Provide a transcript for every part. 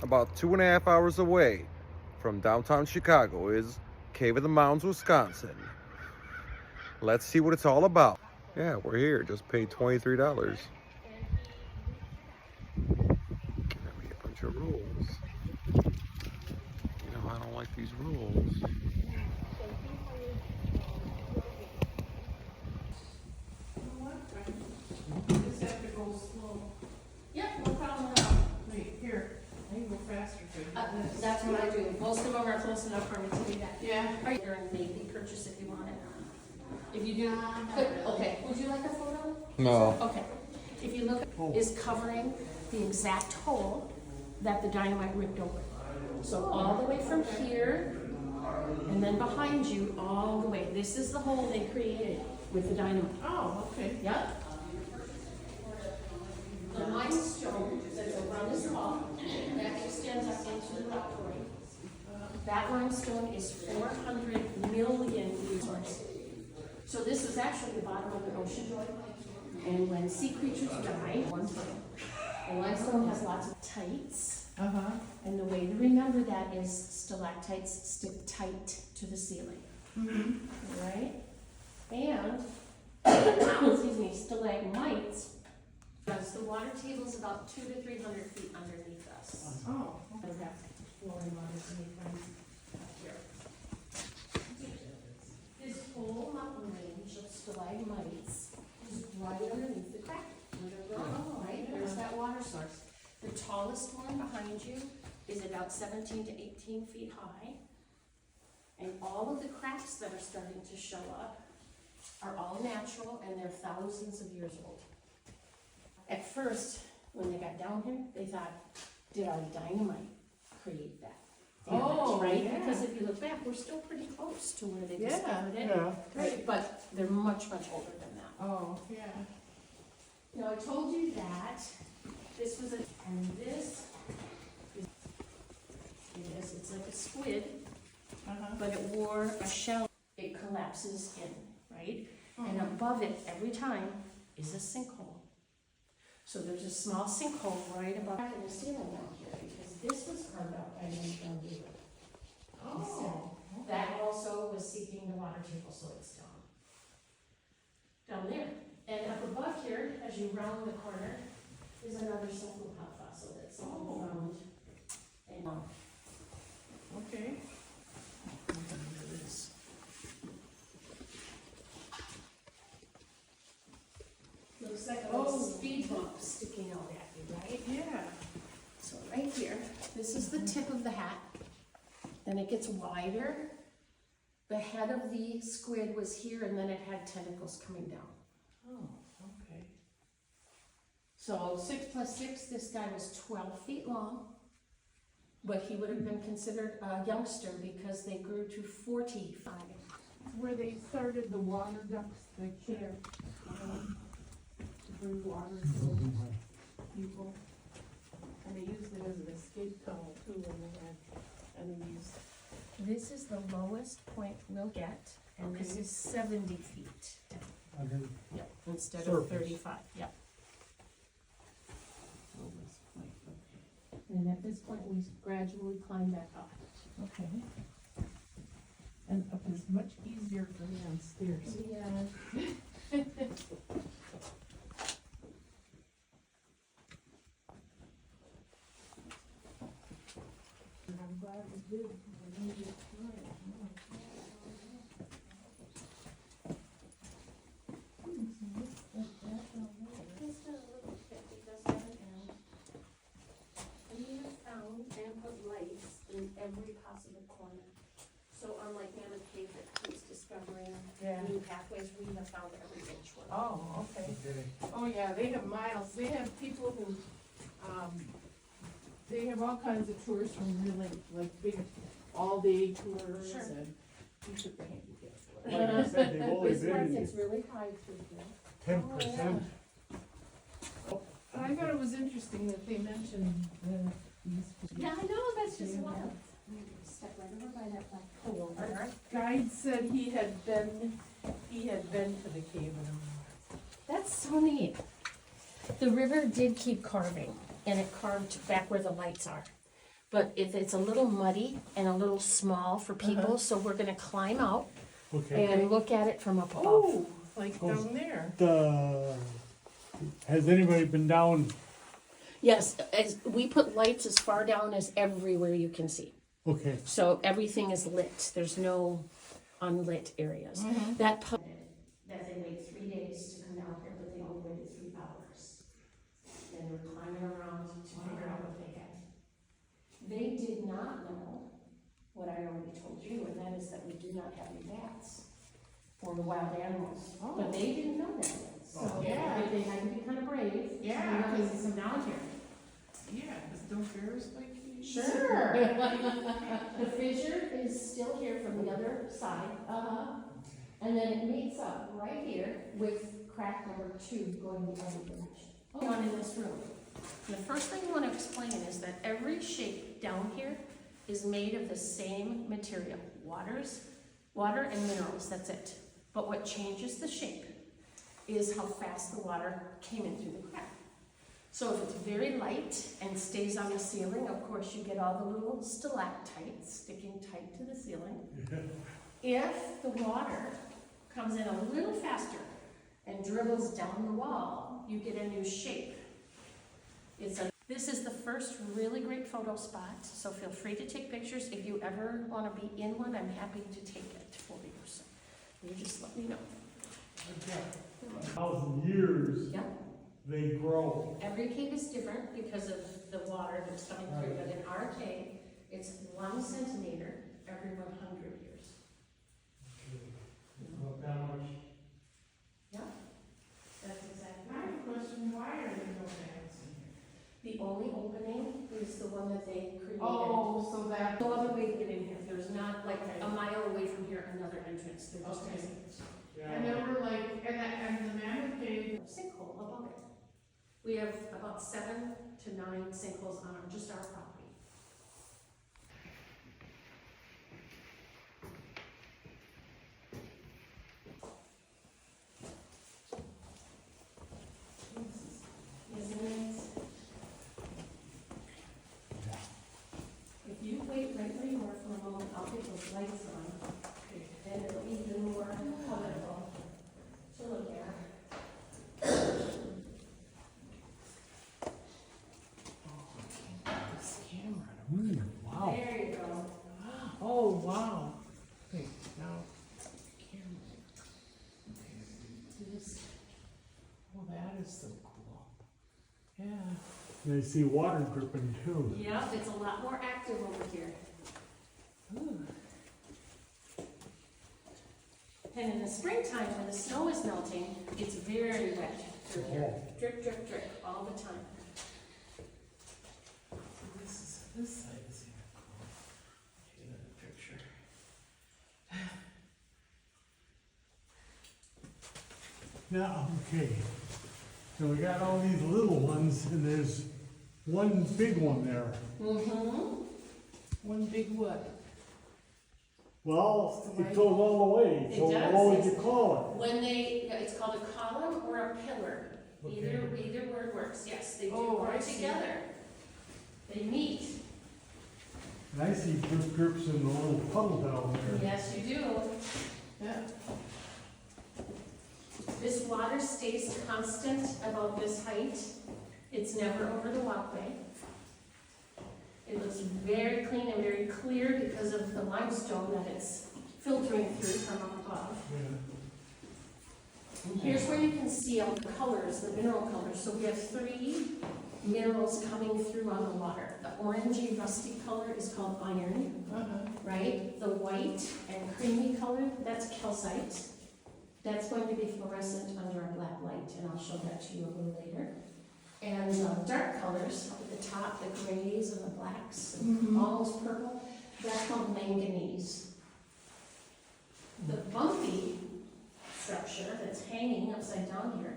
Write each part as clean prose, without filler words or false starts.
About 2.5 hours away from downtown Chicago is Cave of the Mounds, Wisconsin. Let's see what it's all about. Yeah, we're here. Just paid $23. Give me a bunch of rules. You know, I don't like these rules. Just have to go slow. Yep, no problem at all. Wait, here, I can go faster for you. That's what I do. Most of them are close enough for me to do that. Yeah. Or you can maybe purchase if you want it. If you do, okay, would you like a photo? No. Okay. If you look, is covering the exact hole that the dynamite ripped open. So all the way from here, and then behind you, all the way. This is the hole they created with the dynamite. Oh, okay. Yep. The limestone that's around this wall, that actually stands up into the rock quarry. That limestone is 400 million years. So this is actually the bottom of the ocean. And when sea creatures die, the limestone has lots of tights. Uh-huh. And the way to remember that is stalactites stick tight to the ceiling. Mm-hmm. Right? And, excuse me, stalagmites, because the water table is about 200 to 300 feet underneath us. Oh, Does that flowing water underneath us here. This whole mountain range of stalagmites is right underneath the crack. Right? There's that water source. The tallest one behind you is about 17 to 18 feet high. And all of the cracks that are starting to show up are all natural and they're thousands of years old. At first, when they got down here, they thought, did our dynamite create that damage, Oh, right? yeah. Because if you look back, we're still pretty close to where they yeah, discovered it. yeah. Right, but they're much, much older than that. Oh, yeah. Now, I told you that this was and this is, it's like a squid, Uh-huh. but it wore a shell. It collapses in, right? And above it, every time, is a sinkhole. So there's a small sinkhole right above in the ceiling down here, because this was carved out by an underground beaver. Oh. That also was seeking the water table, so it's down there. And up above here, as you round the corner, is another cephalopod fossil that's all found. And Okay. looks like a Oh. little speed bump sticking out at you, right? Yeah. So right here, this is the tip of the hat. Then it gets wider. The head of the squid was here, and then it had tentacles coming down. Oh, okay. So 6 plus 6, this guy was 12 feet long, but he would have been considered a youngster because they grew to 45. Where they started the water ducks, the care, to bring water to people. And they used it as an escape tunnel too, when they had enemies. This is the lowest point we'll get, and this Okay. is 70 feet down. And then Yep, instead of Surface. 35, yep. Lowest point, okay. And at this point, we gradually climb back up. Okay. And up is much easier for me on stairs. Yeah. And I'm glad we did. I needed to try it. Just a little bit because I am. We have found and put lights in every possible corner. So unlike Mammoth Cave that keeps discovering Yeah. new pathways, we have found every inch one. Oh, okay. okay, Oh, yeah, they have miles, they have people who, they have all kinds of tours from really, like, big, all-day tours Sure. and you should pay to get like I said, they've only This part been gets really high through here. 10%. But I thought it was interesting that they mentioned these. Yeah, I know, that's just wild. Step right over by that black hole over there. Guide said he had been to the cave in the That's so neat. The river did keep carving, and it carved back where the lights are. but it's a little muddy and a little small for people, so we're gonna climb out Okay. and look at it from up above. Oh, like down there. Has anybody been down? Yes, as, we put lights as far down as everywhere you can see. Okay, So everything is lit, there's no unlit areas. That they wait 3 days to come down here, but they only waited 3 hours. And they're climbing around to figure out what they had. They did not know what I already told you, and that is that we do not have any bats or wild animals. But they didn't know that yet, so Yeah. they had to be kind of brave. Yeah, to come down here. Yeah, because don't bears like you? Sure. The fissure is still here from the other side. And then it meets up right here with crack number 2 going the other direction. On in this room. The first thing I want to explain is that every shape down here is made of the same material. Water and minerals, that's it. But what changes the shape is how fast the water came in through the crack. So if it's very light and stays on the ceiling, of course you get all the little stalactites sticking tight to the ceiling. If the water comes in a little faster and dribbles down the wall, you get a new shape. This is the first really great photo spot, so feel free to take pictures. If you ever want to be in one, I'm happy to take it for you. So you just let me know. 1,000 years, Yeah. they grow. Every cave is different because of the water that's coming through, but in our cave, it's 1 centimeter every 100 years. Not that much. Yeah, that's exactly I have right. a question, why are there no bats in here? The only opening is the one that they created. Oh, so that. No other way to get in here. There's not like a mile away from here another entrance. There just Okay. isn't. And there were like, and the mammoth cave. Sinkhole above it. We have about 7 to 9 sinkholes on just our property. Isn't it? If you wait right where you are for a moment, I'll get those lights on. Then it'll be even more colorful to look at. This camera. Wow. There you go. Oh, wow. Okay, now, camera. Okay. This, oh, that is so cool. Yeah. They see water dripping too. Yeah, it's a lot more active over here. Ooh. And in the springtime, when the snow is melting, it's very wet through here. Drip, drip, drip, all the time. This side is even cool. Take another picture. Now, okay. So we got all these little ones and there's one big one there. Mm-hmm. One big what? Well, it goes all the way, It so does, what would it's- you call It's called a column or a pillar. Either word works, yes, they do Oh, I work see. together. They meet. it? And I see drip drips in the little puddle down there. Yes, you do. Yeah. This water stays constant about this height. It's never over the walkway. It looks very clean and very clear because of the limestone that it's filtering through from up above. Here's where you can see all the colors, the mineral colors. So we have 3 minerals coming through on the water. The orangey rusty color is called iron, right? The white and creamy color, that's calcite. That's going to be fluorescent under a black light, and I'll show that to you a little later. And dark colors, up at the top, the grays and the blacks, and almost purple, that's called manganese. The bumpy structure that's hanging upside down here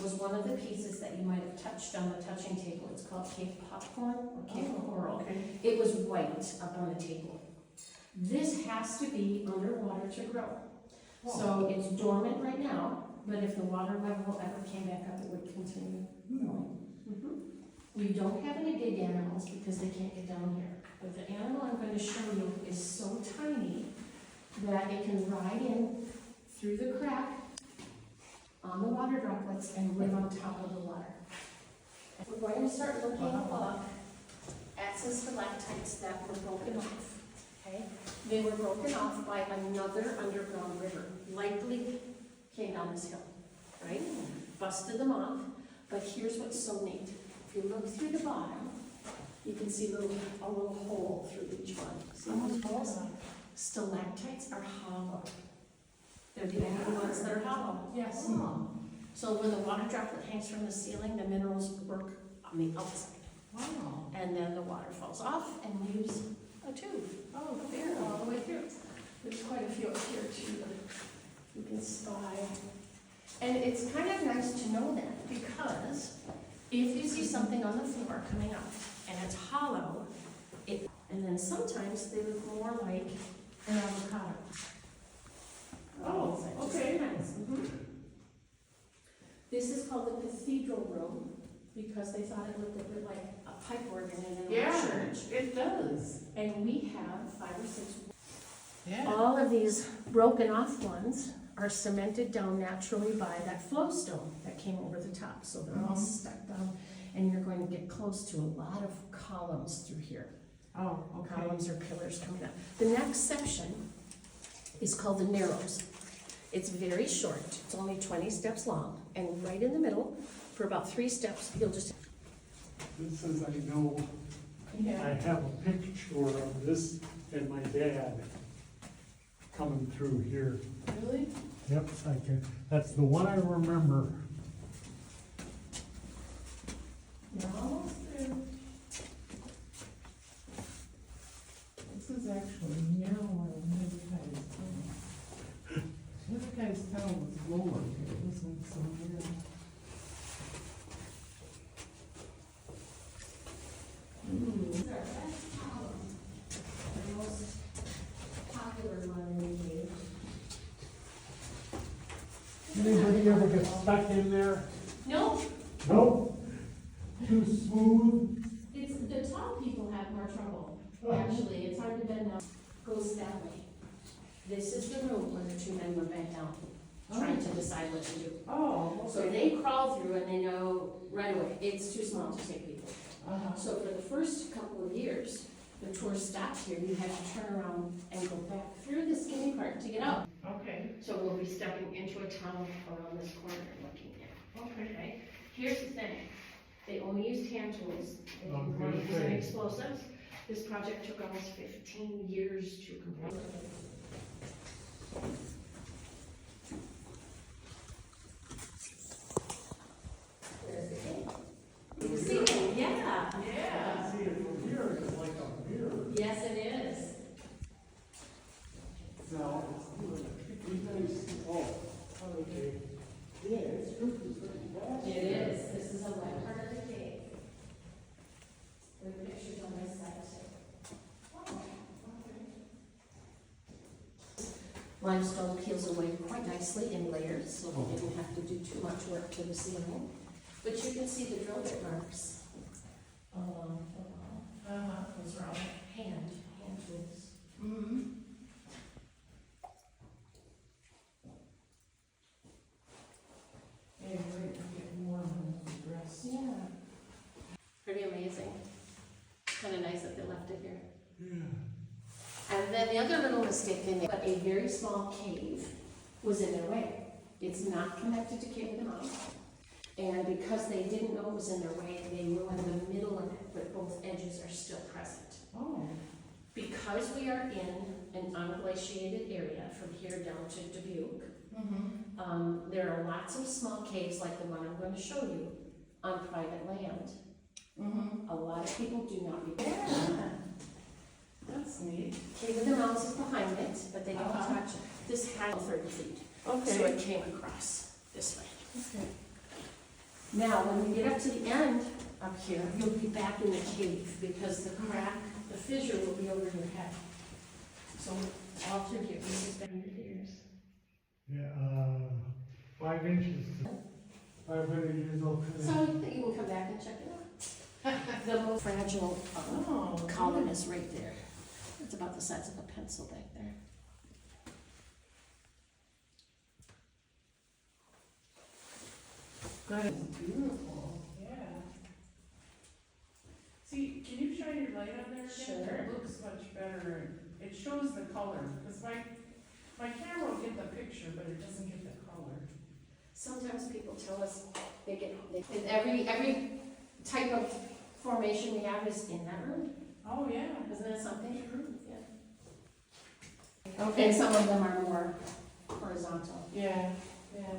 was one of the pieces that you might have touched on the touching table. It's called cave popcorn or cave coral. Okay. It was white up on the table. This has to be underwater to grow. So it's dormant right now, but if the water level ever came back up, it would continue growing. We don't have any big animals because they can't get down here. But the animal I'm going to show you is so tiny that it can ride in through the crack on the water droplets and live on top of the water. We're going to start looking up at some stalactites that were broken off, okay? They were broken off by another underground river, likely came down this hill, right? Busted them off, but here's what's so neat. If you look through the bottom, you can see a little hole through each one. See those holes? Stalactites are hollow. They're the only ones that are hollow, yes. So when the water droplet hangs from the ceiling, the minerals work on the outside. Wow. And then the water falls off and leaves a tube. Oh, There, all the way through. There's quite a few up here too. You can spy. And it's kind of nice to know that because if you see something on the floor coming up and it's hollow, and then sometimes they look more like an avocado. Oh, Just okay. nice. This is called the cathedral room because they thought it looked a bit like a pipe organ in an old Yeah, church. it does. And we have 5 or 6. Yeah. All of these broken off ones are cemented down naturally by that flowstone that came over the top. So they're all stuck down, and you're going to get close to a lot of columns through here. Oh, okay. Columns or pillars coming up. The next section is called the Narrows. It's very short. It's only 20 steps long, and right in the middle, for about 3 steps, you'll just. This is, I know, I Yeah. have a picture of this and my dad coming through here. Really? Yep, I can, that's the one I remember. You're almost through. This is actually narrower than Hezekiah's Town. Hezekiah's Town was lower, it wasn't so narrow. These are best columns. The most popular one in the cave. Anybody ever get stuck in there? No, Nope. Too smooth? it's, the tall people have more trouble. Actually, it's hard to bend down. Goes that way. This is the room where the 2 men were bent down, trying to decide what to do. Oh, So they crawl through and they know right away, it's too small to take people. Uh-huh. So for the first couple of years, the tour stopped here, you had to turn around and go back through the skinny part to get out. Okay, So we'll be stepping into a tunnel around this corner and looking in. Okay, here's the thing, they only used hand tools, they didn't want to use any explosives. This project took almost 15 years to complete. There's the gate. You can see it, yeah. yeah. See it from here, it's like a mirror. Yes, it is. No, oh, okay. It is, this is a wet part of the cave. There are pictures on this side too. Limestone peels away quite nicely in layers, so we didn't have to do too much work to the ceiling. But you can see the drill bit marks along the wall. Those are all hand tools. Mm-hmm. Yeah, great, to get warm on the dress. Yeah. Pretty amazing. Kind of nice that they left it here. Yeah. And then the other little mistake they made, but a very small cave was in their way. It's not connected to Cave of the Mountain. And because they didn't know it was in their way, they ruined the middle of it, but both edges are still present. Oh, Because we are in an unglaciated area from here down to Dubuque, there are lots of small caves like the one I'm going to show you on private land. A lot of people do not read. yeah. That's neat. Cave of the Mountains is behind it, but they don't Uh-huh. touch it. This has 30 feet, so Okay. it came across this way. Okay. Now, when we get up to the end up here, you'll be back in the cave because the crack, the fissure will be over your head. So all through here, this is down your ears. Yeah, 5 inches. 500 years old. So you can come back and check it out. the most, Fragile oh. column is right there. It's about the size of a pencil back there. That is beautiful, yeah. See, can you shine your light on there again? Sure. It looks much better, it shows the color, because my camera will get the picture, but it doesn't get the color. Sometimes people tell us every type of formation we have is in that room. Oh, yeah. Isn't that something? Yeah. And Okay, some of them are more horizontal. yeah, yeah.